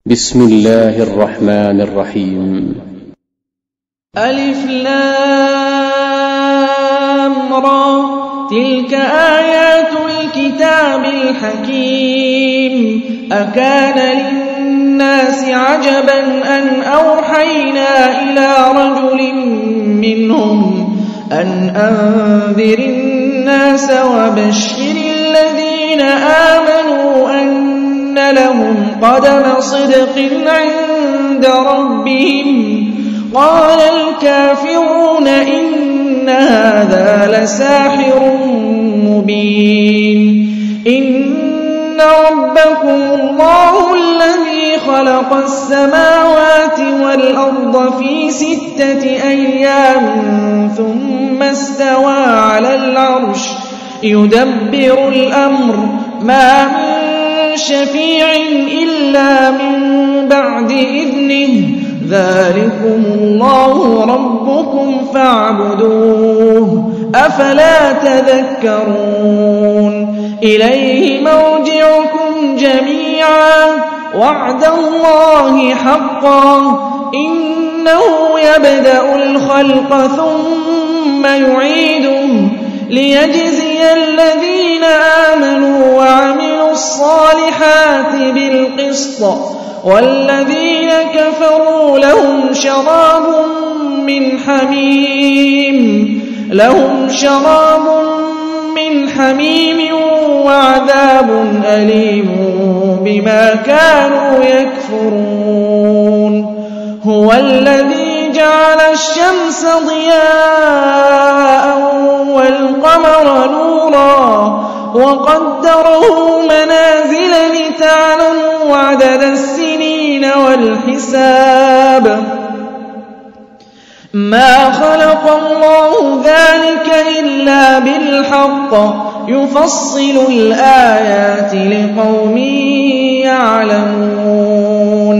بسم الله الرحمن الرحيم. ألف لام را، تلك آيات الكتاب الحكيم. أكان للناس عجبا أن أوحينا إلى رجل منهم أن أنذر الناس وبشر الذين آمنوا أن لهم قدم صدق عند ربهم. قال الكافرون إن هذا لساحر مبين. إن ربكم الله الذي خلق السماوات والأرض في 6 أيام ثم استوى على العرش يدبر الأمر ما من شفيع إلا من بعد إذنه. ذلكم الله ربكم فاعبدوه أفلا تذكرون. إليه مرجعكم جميعا وعد الله حقا إنه يبدأ الخلق ثم يعيده ليجزي الذين آمنوا وعملوا الصالحات بالقسط والذين كفروا لهم شراب من حميم وعذاب أليم بما كانوا يكفرون. هو الذي جعل الشمس ضياء والقمر نورا وقدره منازل لتعلموا عدد السنين والحساب. ما خلق الله ذلك إلا بالحق يفصل الآيات لقوم يعلمون.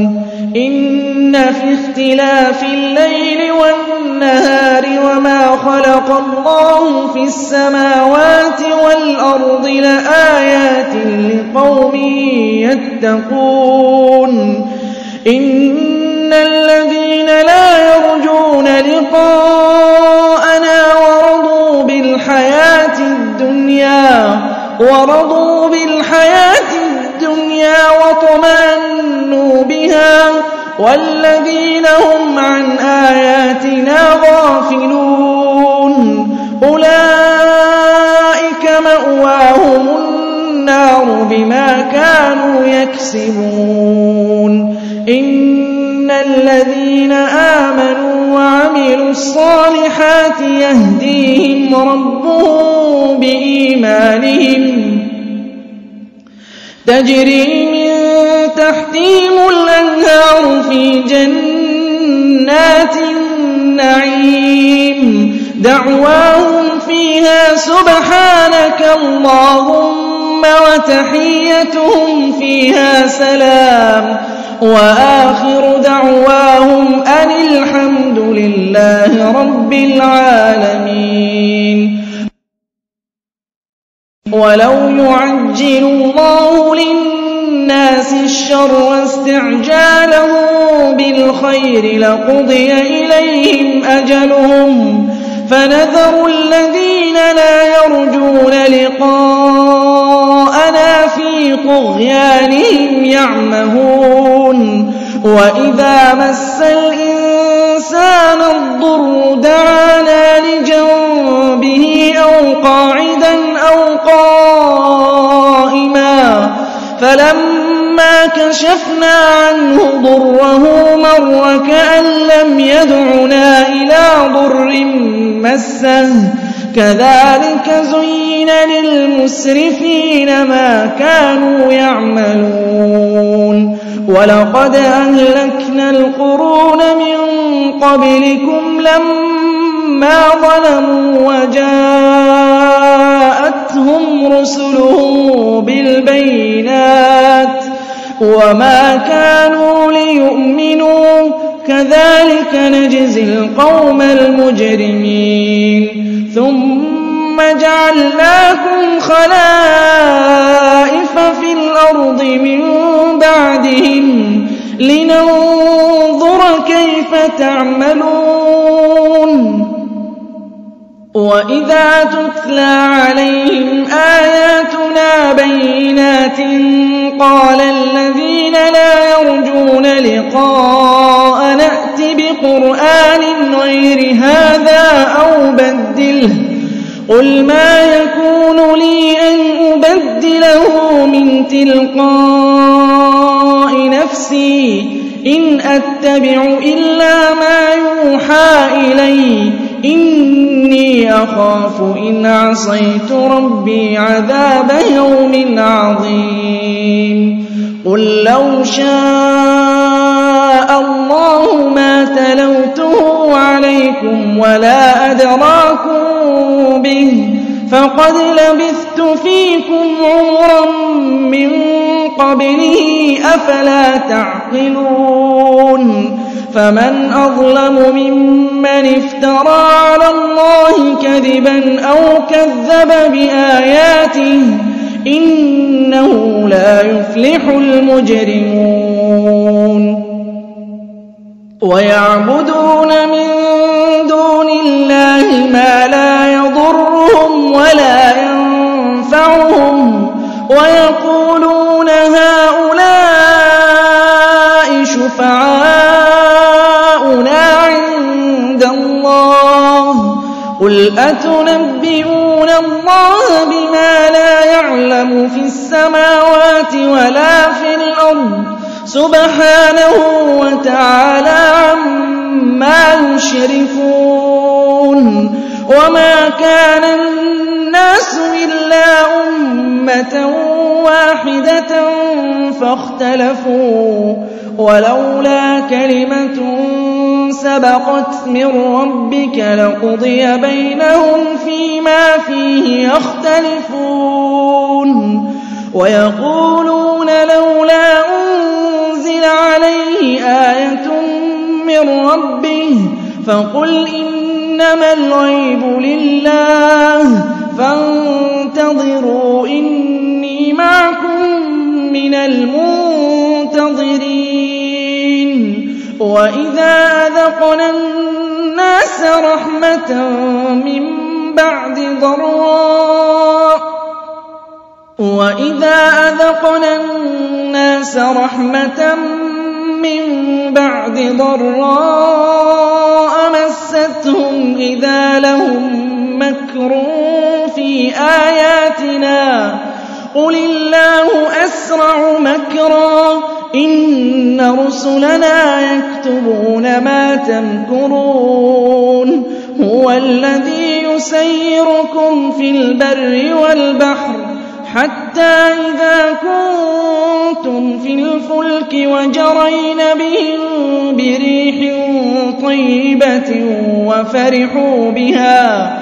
إن في اختلاف الليل والنهار وما خلق الله في السماوات والأرض لآيات لقوم يتقون. إن الذين لا يرجون لقاءنا ورضوا بالحياة الدنيا وطمأنوا بها والذين هم عن آياتنا غافلون أولئك مأواهم النار بما كانوا يكسبون. إن الذين آمنوا وعملوا الصالحات يهديهم ربهم بإيمانهم تجري من تحتهم الأنهار في جنات النعيم. دعواهم فيها سبحانك اللهم وتحيتهم فيها سلام وآخر دعواهم أن الحمد لله رب العالمين. ولو يعجل الله للناس الشر استعجاله بالخير لقضي إليهم أجلهم فنذر الذين لا يرجون لقاءنا في طغيانهم يعمهون. وإذا مس الإنسان الضر دعانا لجنبه أو قاعدا أو قائما فلما كشفنا عنه ضره مر كأن لم يدعنا إلى ضر مسه. كذلك زين للمسرفين ما كانوا يعملون. ولقد أهلكنا القرون من قبلكم لما ظلموا وجاءتهم رسلهم بالبينات وما كانوا ليؤمنوا كذلك نجزي القوم المجرمين. ثم جعلناكم خلائف في الأرض من بعدهم لننظر كيف تعملون وإذا تتلى عليهم آياتنا بينات قال الذين لا يرجون لقاء نأت بقرآن غير هذا أو بدله قل ما يكون لي أن أبدله من تلقاء نفسي إن أتبع إلا ما يوحى إلي إني أخاف إن عصيت ربي عذاب يوم عظيم قل لو شاء الله ما تلوته عليكم ولا أدراكم به فقد لبثت فيكم عمرا من قبله أفلا تعقلون فمن أظلم ممن افترى على الله كذبا أو كذب بآياته إنه لا يفلح المجرمون ويعبدون من دون الله ما لا يضرهم ولا ينفعهم ويقولون هؤلاء شفعاؤنا عند الله قل أتنبئون الله بما لا يعلم في السماوات ولا في الأرض سبحانه وتعالى عما يشركون وما كان الناس إلا أمة واحدة فاختلفوا ولولا كلمة سبقت من ربك لقضي بينهم فيما فيه يختلفون ويقولون لولا أنزل عليه آية من ربه فقل إنما الغيب لله فانتظروا إني معكم من المنتظرين وإذا أذقنا الناس رحمة من بعد ضراء مستهم إذا لهم مكر في آياتنا قل الله أسرع مكرا إن رسلنا يكتبون ما تمكرون هو الذي يسيركم في البر والبحر حتى إذا كنتم في الفلك وجرين بهم بريح طيبة وفرحوا بها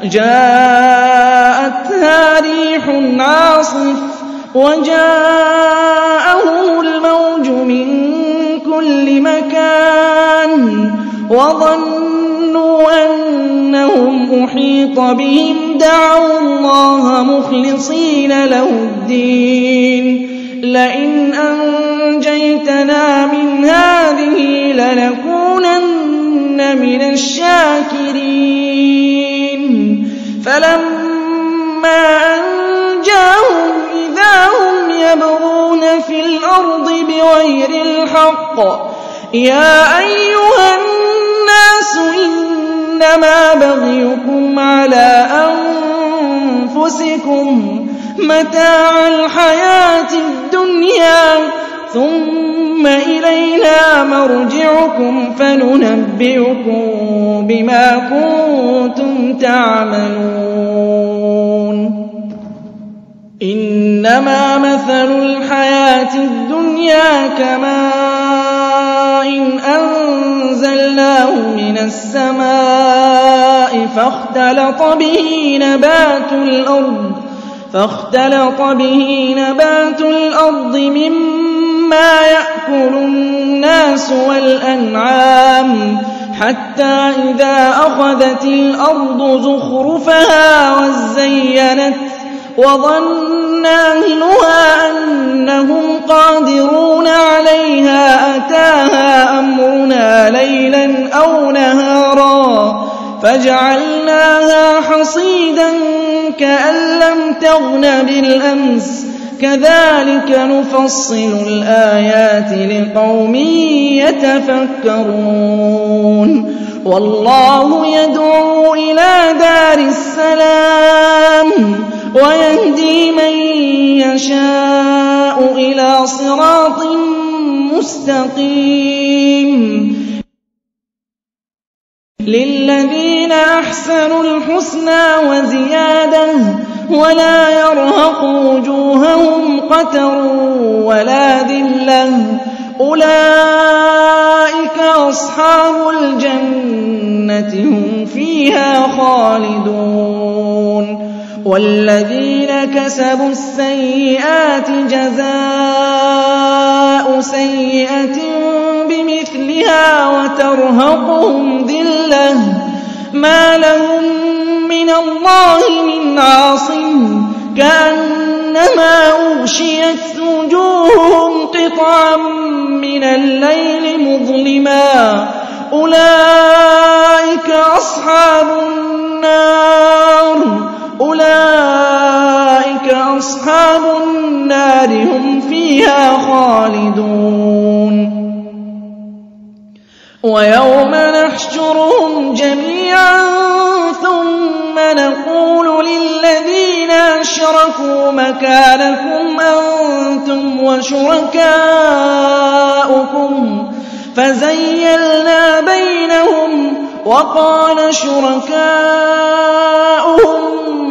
جاءتها ريح عاصف وجاءهم الموج من كل مكان وظنوا أنهم أحيط بهم دعوا الله مخلصين له الدين لئن أنجيتنا من هذه لنكونن من الشاكرين فلما أنجاهم إذا هم يبغون في الأرض بغير الحق يا أيها الناس إنما بغيكم على أنفسكم متاع الحياة الدنيا ثم إلينا مرجعكم فننبئكم بما كنتم تعملون إنما مثل الحياة الدنيا كماء أنزلناه من السماء فاختلط به نبات الأرض مما يأكل الناس والأنعام حتى إذا أخذت الأرض زخرفها وزينت وظن أهلها أنهم قادرون عليها فجعلناها حصيدا كأن لم تغن بالأمس كذلك نفصل الآيات لقوم يتفكرون والله يدعو إلى دار السلام ويهدي من يشاء إلى صراط مستقيم للذين أحسنوا الحسنى وزيادة ولا يرهق وجوههم قتر ولا ذلة أولئك أصحاب الجنة هم فيها خالدون والذين كسبوا السيئات جزاء سيئة بمثلها وترهقهم ذلة ما لهم من الله من عاصم كأنما أغشيت وجوههم قطعا من الليل مظلما أولئك أصحاب النار هم فيها خالدون ويوم نحشرهم جميعا ثم نقول للذين أشركوا مكانكم أنتم وشركاؤكم فزيلنا بينهم وقال شركاؤهم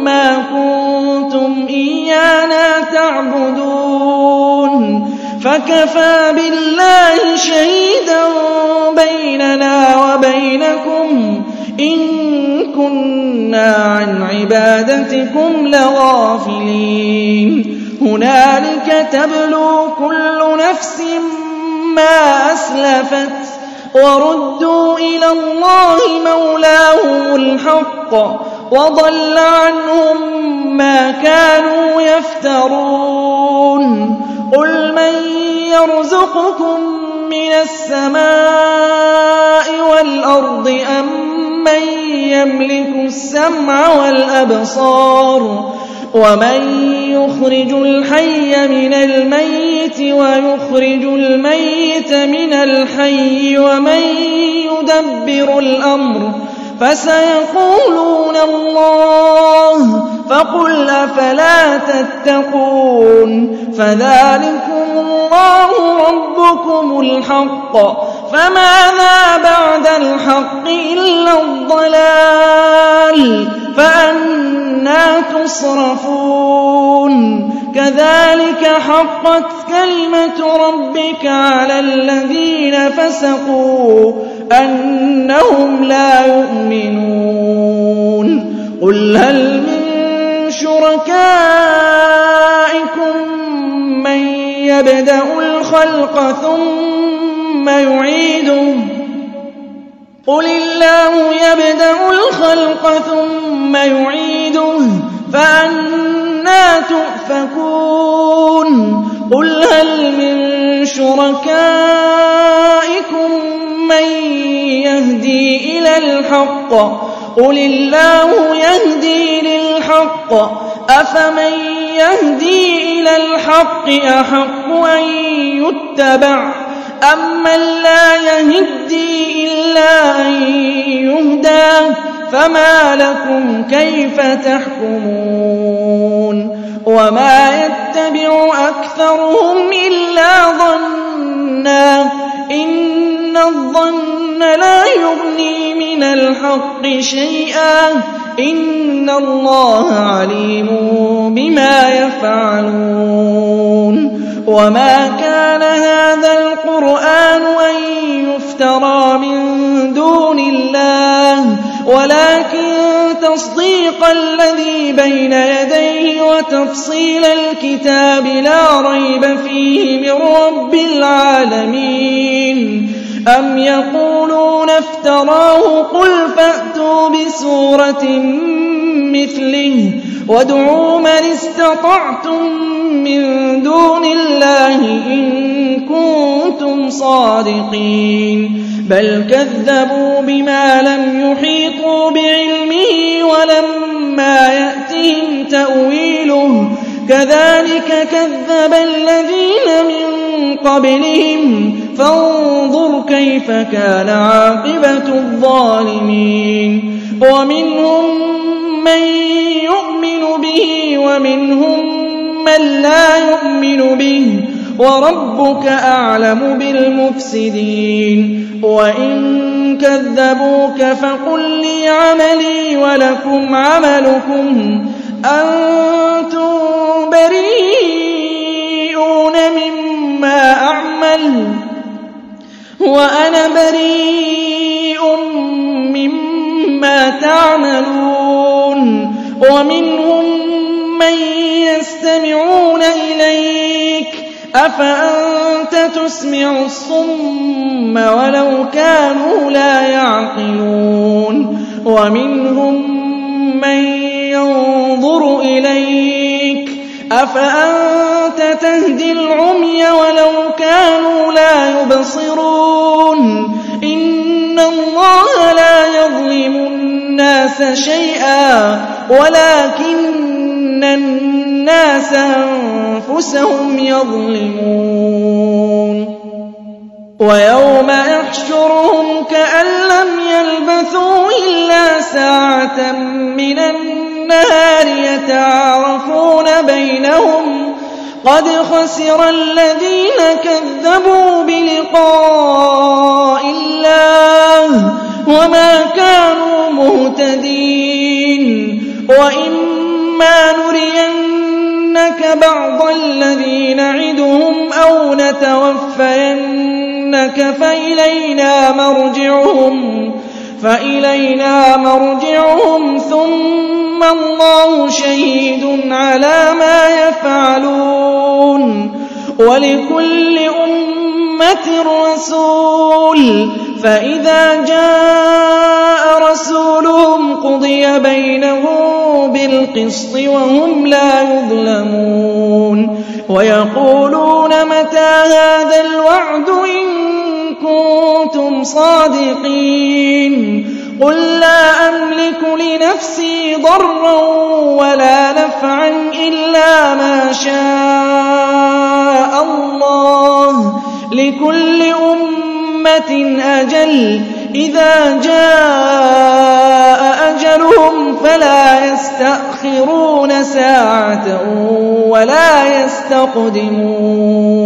ما كنتم إيانا تعبدون فكفى بالله شهيدا بيننا وبينكم إن كنا عن عبادتكم لغافلين هنالك تبلو كل نفس ما أسلفت وردوا إلى الله مولاهم الحق وضل عنهم ما كانوا يفترون قل من يرزقكم من السماء والأرض أم من يملك السمع والأبصار ومن يخرج الحي من الميت ويخرج الميت من الحي ومن يدبر الأمر فسيقولون الله فقل أفلا تتقون فذلكم الله ربكم الحق فماذا بعد الحق إلا الضلال فأنى تصرفون كذلك حقت كلمة ربك على الذين فسقوا أنهم لا يؤمنون قل هل من شركائكم من يبدأ الخلق ثم يعيده قل الله يبدأ الخلق ثم يعيده فأنى تؤفكون قل هل من شركائكم من يهدي إلى الحق قل الله يهدي للحق أفمن يهدي إلى الحق أحق أن يتبع أمن لا يهدي إلا أن يهدى فما لكم كيف تحكمون وما يتبع أكثرهم إلا ظنا إن الظن لا يغني من الحق شيئا إن الله عليم بما يفعلون وما كان هذا القرآن أن يفترى من دون الله ولكن تصديق الذي بين يديه وتفصيل الكتاب لا ريب فيه من رب العالمين أم يقولون افتراه قل فأتوا بسورة مثله وادعوا من استطعتم من دون الله إن كنتم صادقين بل كذبوا بما لم يحيطوا بعلمه ولما يأتهم تأويله كذلك كذب الذين من قبلهم فانظر كيف كان عاقبة الظالمين ومنهم من يؤمن به ومنهم من لا يؤمن به وربك أعلم بالمفسدين وإن كذبوك فقل لي عملي ولكم عملكم أنتم بريئون مما أعمل وأنا بريء مما تعملون ومنهم من يستمعون إليك أفأنت تسمع الصم ولو كانوا لا يعقلون ومنهم من ينظر إليك أفأنت تهدي العمي ولو كانوا لا يبصرون إن الله لا يظلم الناس شيئا ولكن الناس أنفسهم يظلمون ويوم يحشرهم كأن لم يلبثوا إلا ساعة من النهار يتعارفون بينهم قد خسر الذين كذبوا بلقاء الله وما كانوا مهتدين وإما نرينك بعض الذي نعدهم أو نتوفينك فإلينا مرجعهم ثم الله شهيد على ما يفعلون ولكل أمة رسول فإذا جاء رسولهم قضي بينهم بالقسط وهم لا يظلمون ويقولون متى هذا الوعد إن كنتم صادقين قل لا أملك لنفسي ضرا ولا نفعا إلا ما شاء الله لكل أمة أجل إذا جاء أجلهم فلا يستأخرون ساعة ولا يستقدمون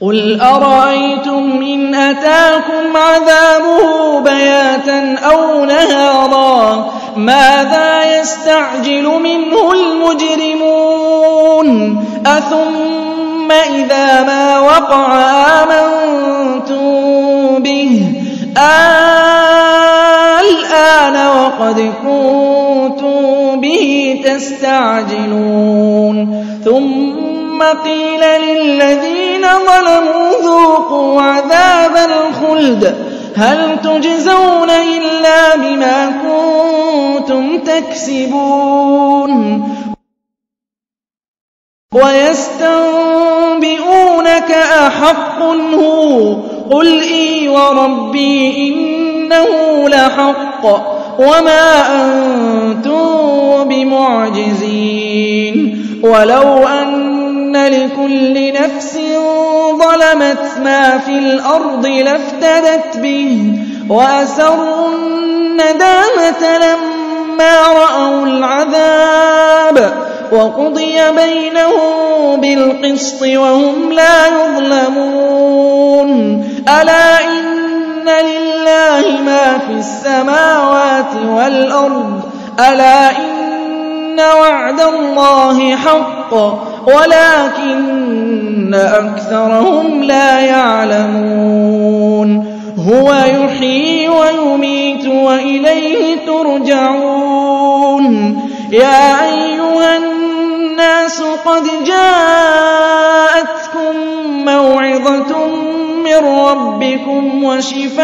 قل أرأيتم إن أتاكم عذابه بياتا أو نهارا ماذا يستعجل منه المجرمون أثم إذا ما وقع آمنتم به الآن وقد كنتم به تستعجلون ثم قيل للذين ظلموا ذوقوا عذاب الخلد هل تجزون إلا بما كنتم تكسبون ويستنبئونك أحق هو قل إي وربي إنه لحق وما أنتم بمعجزين ولو أن لكل نفس ظلمت ما في الأرض لافتدت به وأسروا الندامة لما رأوا العذاب وقضي بينهم بالقسط وهم لا يظلمون ألا إن لله ما في السماوات والأرض ألا إن وعد الله حق ولكن أكثرهم لا يعلمون هو يحيي ويميت وإليه ترجعون يا أيها الناس قد جاءتكم موعظة من ربكم وشفاء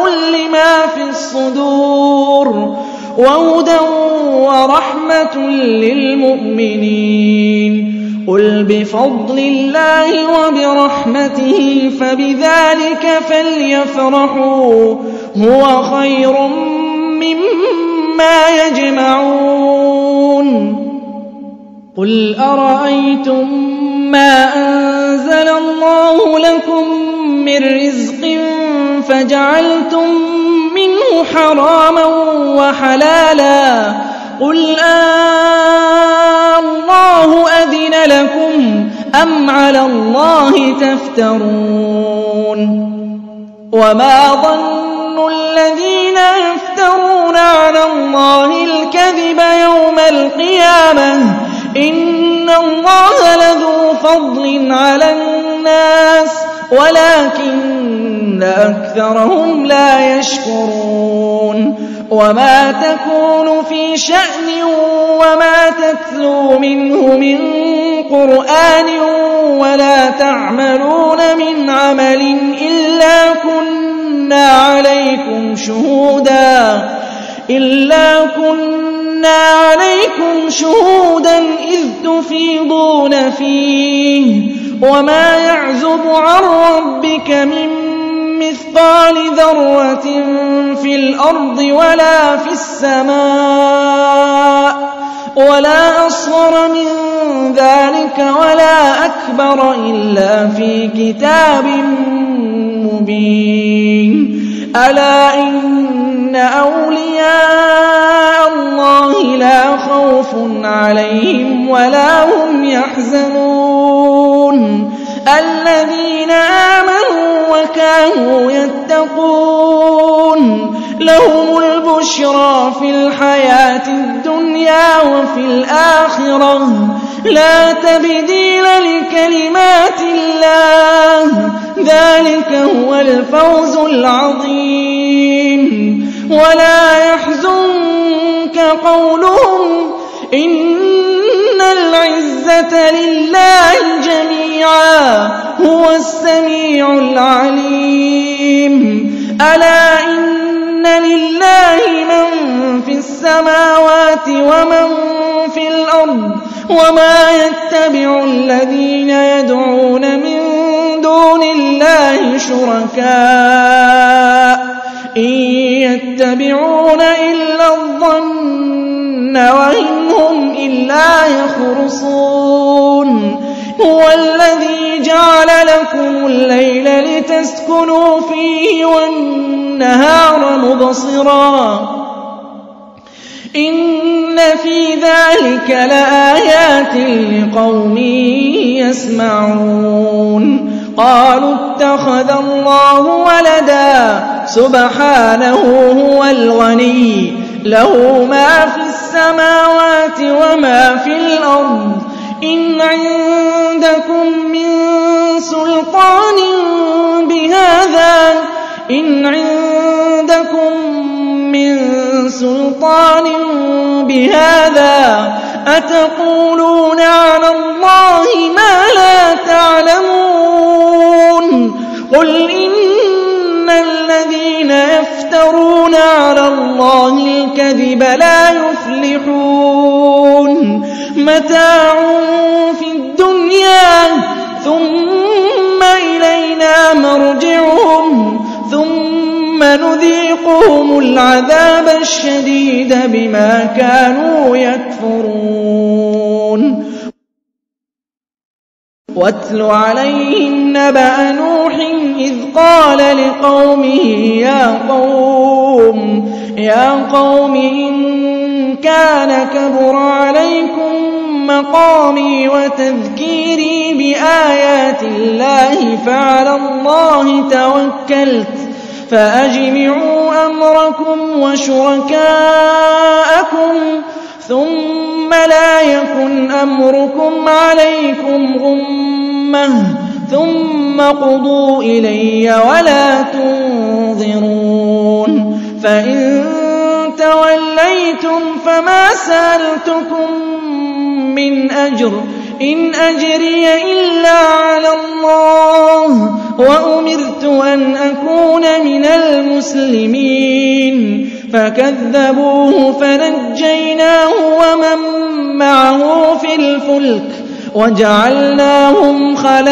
لما في الصدور وهدى ورحمة للمؤمنين قُلْ بِفَضْلِ اللَّهِ وَبِرَحْمَتِهِ فَبِذَٰلِكَ فَلْيَفْرَحُوا هُوَ خَيْرٌ مِّمَّا يَجْمَعُونَ قُلْ أَرَأَيْتُم مَّا أَنزَلَ اللَّهُ لَكُم مِّن رِّزْقٍ فَجَعَلْتُم مِّنْهُ حَرَامًا وَحَلَالًا قُلْ اللَّهُ أَذِنَ لَكُمْ أَمْ عَلَى اللَّهِ تَفْتَرُونَ وَمَا ظَنُّ الَّذِينَ يَفْتَرُونَ عَلَى اللَّهِ الْكَذِبَ يَوْمَ الْقِيَامَةِ إِنَّ اللَّهَ لَذُو فَضْلٍ عَلَى النَّاسِ وَلَٰكِنَّ أَكْثَرَهُمْ لَا يَشْكُرُونَ وَمَا تَكُونُ فِي شَأْنٍ وَمَا تَتْلُو مِنْهُ مِنْ قُرْآنٍ وَلَا تَعْمَلُونَ مِنْ عَمَلٍ إِلَّا كُنَّا عَلَيْكُمْ شُهُودًا إِذْ تُفِيضُونَ فِيهِ وَمَا يَعْزُبُ عَن رَّبِّكَ مِن مِّثْقَالِ ذَرَّةٍ فِي الْأَرْضِ وَلَا فِي السَّمَاءِ وَلَا أَصْغَرَ مِن ذَٰلِكَ وَلَا أَكْبَرَ إِلَّا فِي كِتَابٍ مُّبِينٍ أَلَا إِنَّ أَوْلِيَاءَ اللَّهِ لَا خَوْفٌ عَلَيْهِمْ وَلَا هُمْ يَحْزَنُونَ الَّذِينَ آمَنُوا وَكَانُوا يَتَّقُونَ لَهُمُ الْبُشْرَىٰ فِي الْحَيَاةِ الدُّنْيَا وَفِي الْآخِرَةِ لَا تَبْدِيلَ لِكَلِمَاتِ اللَّهِ ۚ ذَٰلِكَ هُوَ الْفَوْزُ الْعَظِيمُ وَلَا يَحْزُنكَ قَوْلُهُمْ إِنَّ الْعِزَّةَ لِلَّهِ جَمِيعًا هُوَ السَّمِيعُ الْعَلِيمُ أَلَا إِنَّ لِلَّهِ مَن فِي السَّمَاوَاتِ وَمَن فِي الْأَرْضِ وَمَا يَتَّبِعُ الَّذِينَ يَدْعُونَ مِن دُونِ اللَّهِ شُرَكَاءَ إِن يَتَّبِعُونَ إِلَّا الظَّنَّ وَإِنْ هُمْ إِلَّا يَخْرُصُونَ هُوَ الَّذِي جَعَلَ لَكُمُ اللَّيْلَ لِتَسْكُنُوا فِيهِ وَالنَّهَارَ مُبْصِرًا إِنَّ فِي ذَٰلِكَ لَآيَاتٍ لِّقَوْمٍ يَسْمَعُونَ قَالُوا اتَّخَذَ اللَّهُ وَلَدًا سُبْحَانَهُ هُوَ الْغَنِيُّ لَهُ مَا فِي السَّمَاوَاتِ وَمَا فِي الْأَرْضِ إِنْ عِندَكُم مِّن سُلْطَانٍ بِهَٰذَا أَتَقُولُونَ عَلَى اللَّهِ مَا لَا تَعْلَمُونَ قُلْ إِنَّ الَّذِينَ يَفْتَرُونَ عَلَى اللَّهِ الْكَذِبَ لَا يُفْلِحُونَ مَتَاعٌ فِي الدُّنْيَا ثُمَّ إِلَيْنَا مَرْجِعُهُمْ ثُمَّ نُذِيقُهُمُ الْعَذَابَ الشَّدِيدَ بِمَا كَانُوا يَكْفُرُونَ وَاتْلُ عَلَيْهِمْ نَبَأَ نُوحٍ إِذْ قَالَ لِقَوْمِهِ يَا قَوْمِ إِن كَانَ كَبُرَ عَلَيْكُم مَّقَامِي وَتَذْكِيرِي بِآيَاتِ اللَّهِ فَعَلَى اللَّهِ تَوَكَّلْتُ فَأَجْمِعُوا أَمْرَكُمْ وَشُرَكَاءَكُمْ ثُمَّ لَا يَكُنْ أَمْرُكُمْ عَلَيْكُمْ غُمَّةً ثُمَّ قُضُوا إِلَيَّ وَلَا تُنظِرُونِ فَإِن تَوَلَّيْتُمْ فَمَا سَأَلْتُكُم مِّنْ أَجْرٍ إِنْ أَجْرِيَ إِلَّا عَلَى اللَّهِ وَأُمِرْتُ أَنْ أَكُونَ مِنَ الْمُسْلِمِينَ فَكَذَّبُوهُ فَنَجَّيْنَاهُ وَمَن مَّعَهُ فِي الْفُلْكِ وجعلناهم خلائف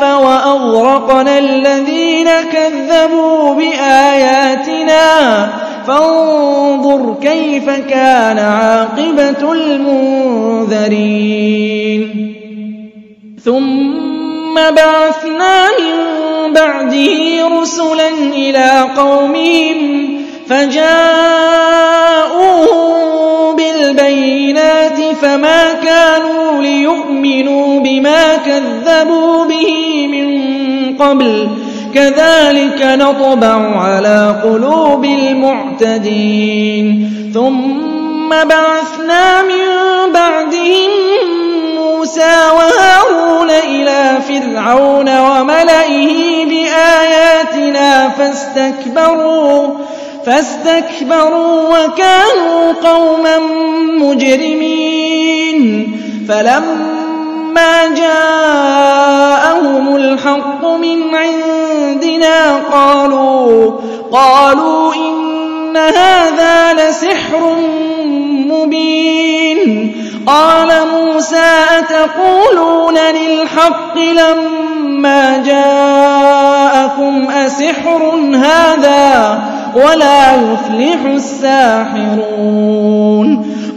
وأغرقنا الذين كذبوا بآياتنا فانظر كيف كان عاقبة المنذرين ثم بعثنا من بعده رسلا إلى قومهم فجاءوهم بالبينات فما كانوا ليؤمنوا بما كذبوا به من قبل كذلك نطبع على قلوب المعتدين ثم بعثنا من بعدهم موسى وهارون إلى فرعون وملئه بآياتنا فاستكبروا وكانوا قوما مجرمين فلما جاءهم الحق من عندنا قالوا إن هذا لسحر مبين قال موسى أتقولون للحق لما جاءكم أسحر هذا ولا يفلح الساحرون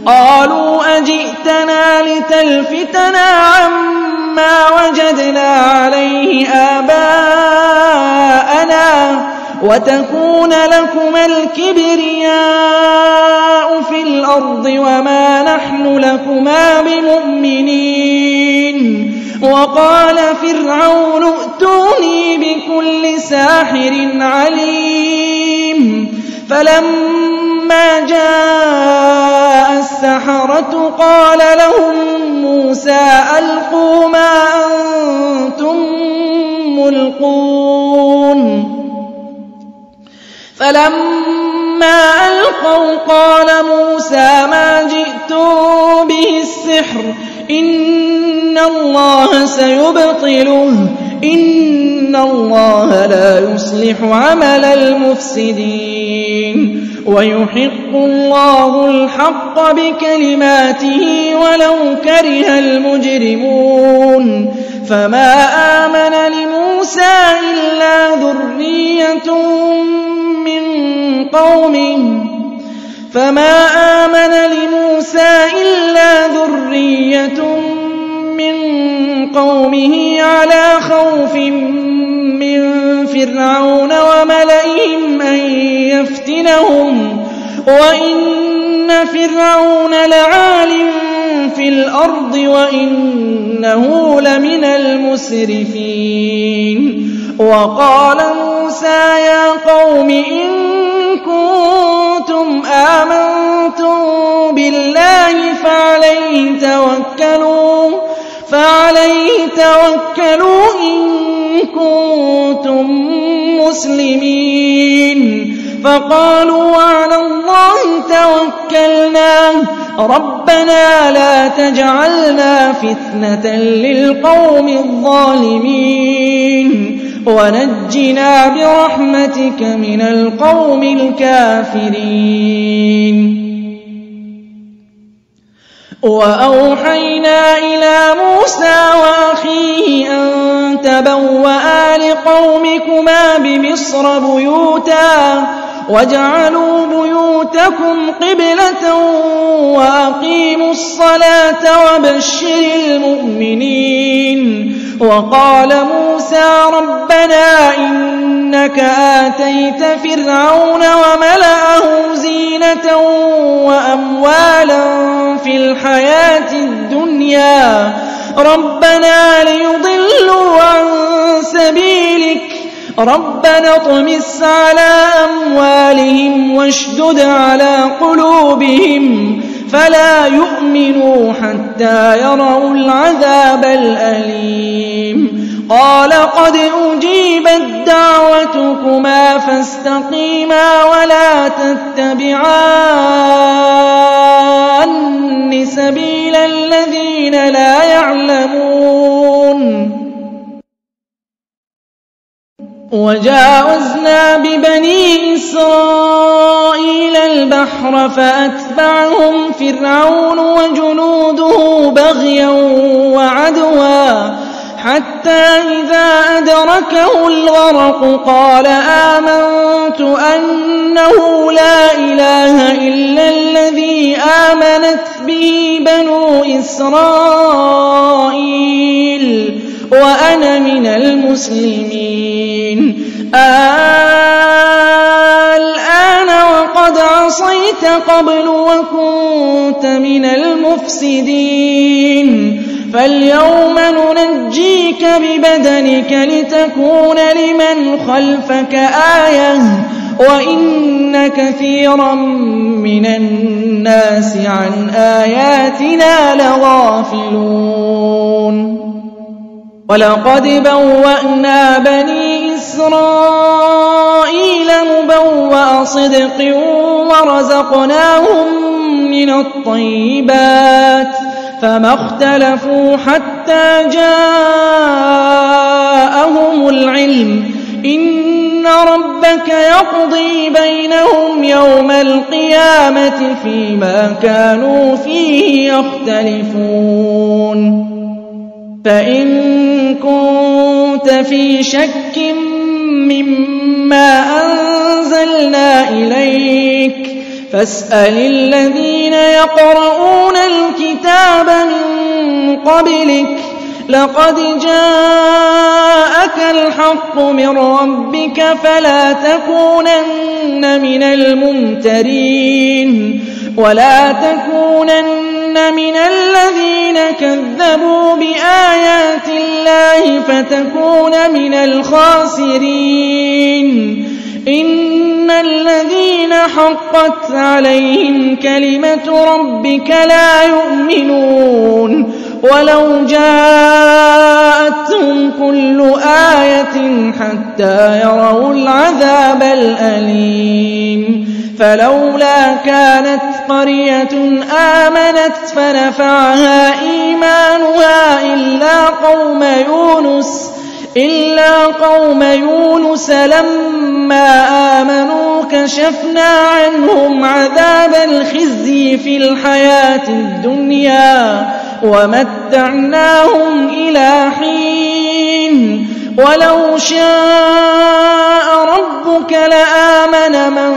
قالوا أجئتنا لتلفتنا عما وجدنا عليه آباءنا وتكون لكما الكبرياء في الأرض وما نحن لكما بمؤمنين وقال فرعون ائتوني بكل ساحر عليم فلما جاء السحرة قال لهم موسى ألقوا ما أنتم ملقون فلما ألقوا قال موسى ما جئتم به السحر إن الله سيبطله إن الله لا يصلح عمل المفسدين ويحق الله الحق بكلماته ولو كره المجرمون فما آمن لموسى إلا ذرية من قومه على خوف من فرعون وملئهم أن يفتنهم وإن فرعون لعال في الأرض وإنه لمن المسرفين وقال موسى يا قوم إن كنتم آمنتم بالله فعليه توكلوا إن كنتم مسلمين فقالوا على الله توكلنا ربنا لا تجعلنا فتنة للقوم الظالمين ونجنا برحمتك من القوم الكافرين وأوحينا إلى موسى وأخيه أن تبوأ لقومكما بمصر بيوتا واجعلوا بيوتكم قبلة وأقيموا الصلاة وبشر المؤمنين وقال موسى ربنا إنك آتيت فرعون وملأه زينة وأموالا في الحياة الدنيا ربنا ليضلوا عن سبيلك ربنا اطمس على أموالهم واشدد على قلوبهم فلا يؤمنوا حتى يروا العذاب الأليم قال قد أجيبت دعوتكما فاستقيما ولا تتبعان سبيل الذين لا يعلمون وجاوزنا ببني إسرائيل البحر فأتبعهم فرعون وجنوده بغيا وعدوا حتى إذا أدركه الغرق قال آمنت أنه لا إله إلا الذي آمنت به بنو إسرائيل وأنا من المسلمين الآن وقد عصيت قبل وكنت من المفسدين فاليوم ننجيك ببدنك لتكون لمن خلفك آية وإن كثيرا من الناس عن آياتنا لغافلون ولقد بوأنا بني إسرائيل مبوأ صدق ورزقناهم من الطيبات فما اختلفوا حتى جاءهم العلم إن ربك يقضي بينهم يوم القيامة فيما كانوا فيه يختلفون فإن كنت في شك مما أنزلنا إليك فاسأل الذين يقرؤون الكتاب من قبلك لقد جاءك الحق من ربك فلا تكونن من الممترين ولا تكونن من الذين كذبوا بآيات الله فتكون من الخاسرين إن الذين حقت عليهم كلمة ربك لا يؤمنون ولو جاءتهم كل آية حتى يروا العذاب الأليم فلولا كانت قرية آمنت فنفعها إيمانها إلا قوم يونس لما آمنوا كشفنا عنهم عذاب الخزي في الحياة الدنيا ومتعناهم إلى حين ولو شاء ربك لآمن من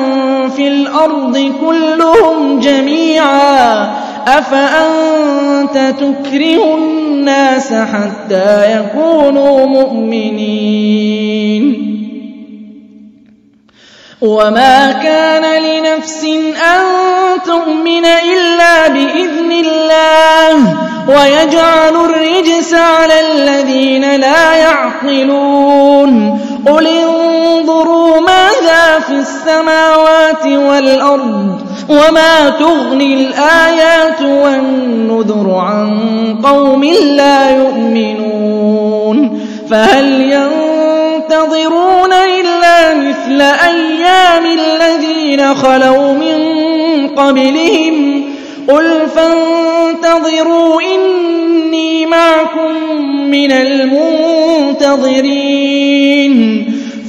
في الأرض كلهم جميعا أفأنت تكره الناس حتى يكونوا مؤمنين وما كان لنفس أن تؤمن إلا بإذن الله ويجعل الرجس على الذين لا يعقلون قل انظروا ماذا في السماوات والأرض وما تغني الآيات والنذر عن قوم لا يؤمنون فهل ينتظرون إلا مثل أيام الذين خلوا من قبلهم قل فانتظروا إني معكم من المنتظرين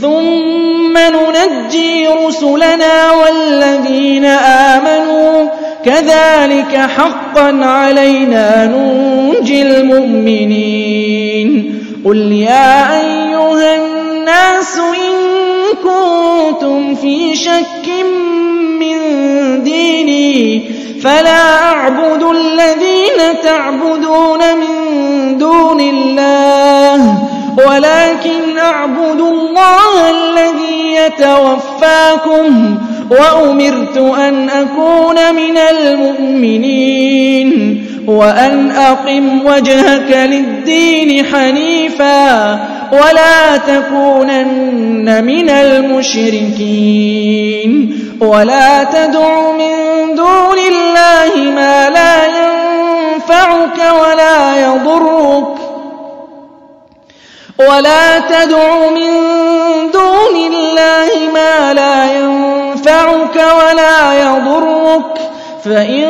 ثم ننجي رسلنا والذين آمنوا كذلك حقا علينا ننجي المؤمنين قل يا أيها الناس إن كنتم في شك من ديني فلا أعبد الذين تعبدون من دون الله ولكن أعبد الله الذي يتوفاكم وأمرت أن أكون من المؤمنين وأن أقم وجهك للدين حنيفا ولا تكونن من المشركين ولا تدع من دون الله ما لا ينفعك ولا يضرك ولا تدع من دون الله ما لا ينفعك ولا يضرك فإن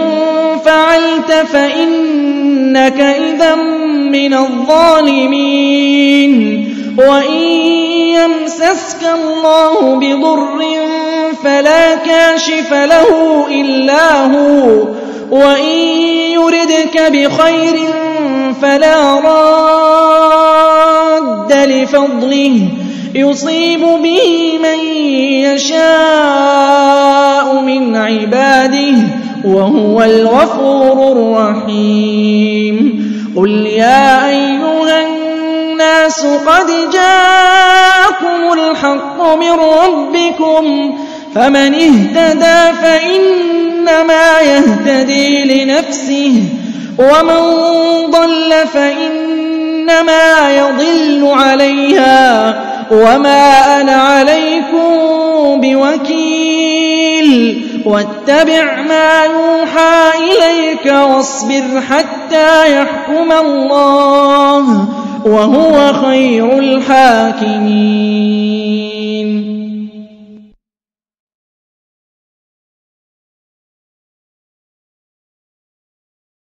فعلت فإنك إذا من الظالمين وإن يمسسك الله بضر فلا كاشف له إلا هو وإن يردك بخير فلا راد لفضله يصيب به من يشاء من عباده وهو الغفور الرحيم قل يا أيها الناس قد جاءكم الحق من ربكم فمن اهتدى فإنما يهتدي لنفسه ومن ضل فإنما يضل عليها وما أنا عليكم بوكيل واتبع ما يوحى إليك واصبر حتى يحكم الله وهو خير الحاكمين.